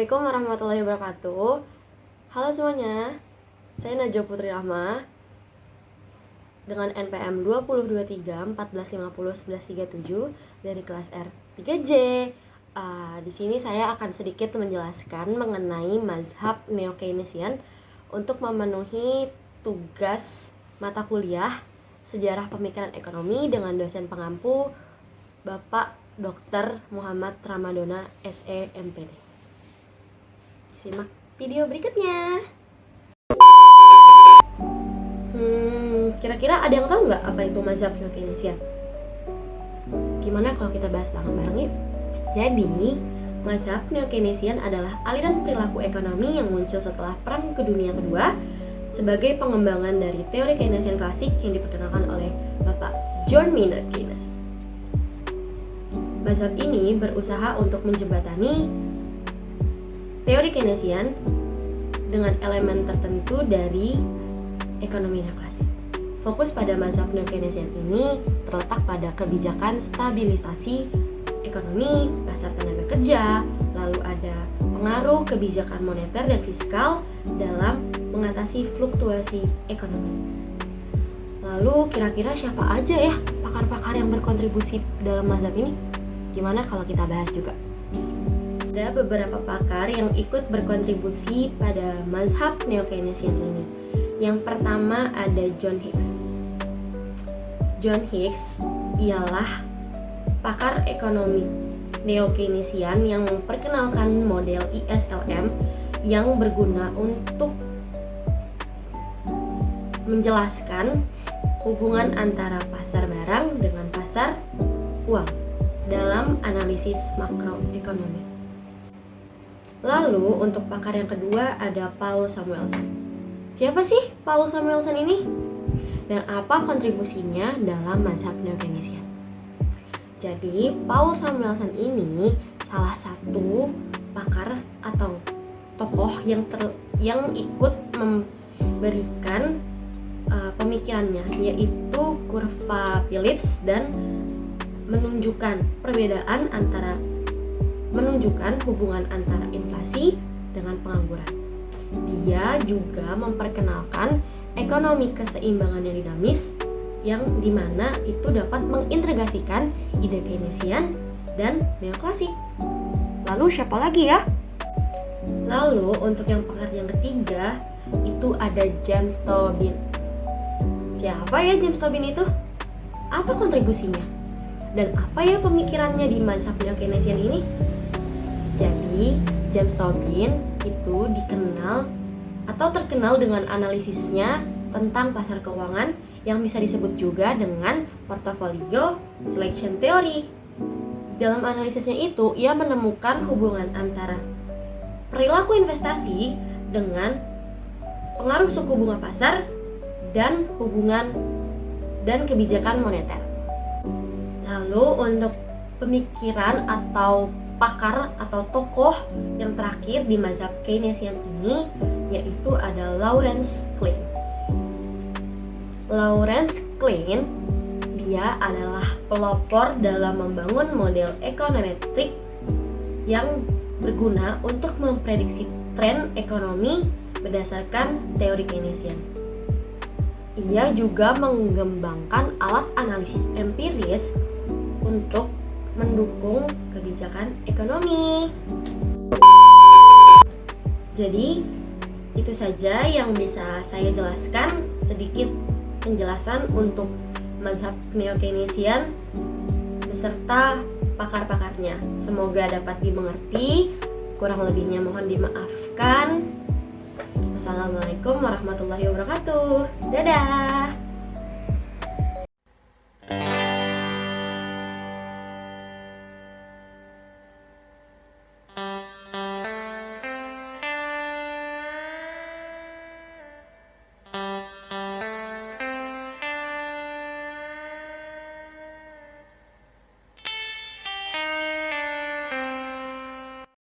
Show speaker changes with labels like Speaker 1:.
Speaker 1: Assalamualaikum warahmatullahi wabarakatuh. Halo semuanya, saya Najwa Putri Rahma dengan NPM 2023 1450 1137 dari kelas R 3J. Di sini saya akan sedikit menjelaskan mengenai mazhab Neo-Keynesian untuk memenuhi tugas mata kuliah Sejarah Pemikiran Ekonomi dengan dosen pengampu Bapak Dr. Muhammad Ramadona SE MPD. Simak video berikutnya. Kira-kira ada yang tahu nggak apa itu mazhab Neo-Keynesian? Gimana kalau kita bahas bareng-bareng yuk? Jadi, mazhab Neo-Keynesian adalah aliran perilaku ekonomi yang muncul setelah Perang Dunia Kedua sebagai pengembangan dari teori Keynesian klasik yang diperkenalkan oleh Bapak John Maynard Keynes. Mazhab ini berusaha untuk menjembatani teori Keynesian dengan elemen tertentu dari ekonomi neoklasik. Fokus pada mazhab Neo-Keynesian ini terletak pada kebijakan stabilisasi ekonomi, pasar tenaga kerja, lalu ada pengaruh kebijakan moneter dan fiskal dalam mengatasi fluktuasi ekonomi. Lalu kira-kira siapa aja ya pakar-pakar yang berkontribusi dalam mazhab ini? Gimana kalau kita bahas juga? Ada beberapa pakar yang ikut berkontribusi pada mazhab Neo-Keynesian ini. Yang pertama ada John Hicks. John Hicks ialah pakar ekonomi Neo-Keynesian yang memperkenalkan model ISLM yang berguna untuk menjelaskan hubungan antara pasar barang dengan pasar uang dalam analisis makroekonomi. Lalu untuk pakar yang kedua ada Paul Samuelson. Siapa sih Paul Samuelson ini? Dan apa kontribusinya dalam mazhab Neo-Keynesian? Jadi Paul Samuelson ini salah satu pakar atau tokoh yang ikut memberikan pemikirannya, yaitu kurva Phillips, dan menunjukkan hubungan antara inflasi dengan pengangguran. Dia juga memperkenalkan ekonomi keseimbangan yang dinamis, yang dimana itu dapat mengintegrasikan ide Keynesian dan neoklasik. Lalu siapa lagi ya? Lalu untuk yang pakar yang ketiga itu ada James Tobin. Siapa ya James Tobin itu? Apa kontribusinya? Dan apa ya pemikirannya di mazhab Neo-Keynesian ini? Jadi, James Tobin itu terkenal dengan analisisnya tentang pasar keuangan yang bisa disebut juga dengan portfolio selection theory. Dalam analisisnya itu, ia menemukan hubungan antara perilaku investasi dengan pengaruh suku bunga pasar dan kebijakan moneter. Lalu untuk pemikiran atau pakar atau tokoh yang terakhir di mazhab Keynesian ini yaitu ada Lawrence Klein. Lawrence Klein dia adalah pelopor dalam membangun model ekonometrik yang berguna untuk memprediksi tren ekonomi berdasarkan teori Keynesian. Ia juga mengembangkan alat analisis empiris untuk mendukung kebijakan ekonomi. Jadi, itu saja yang bisa saya jelaskan, sedikit penjelasan untuk mazhab Neo-Keynesian beserta pakar-pakarnya. Semoga dapat dimengerti, kurang lebihnya mohon dimaafkan. Wassalamualaikum warahmatullahi wabarakatuh. Dadah.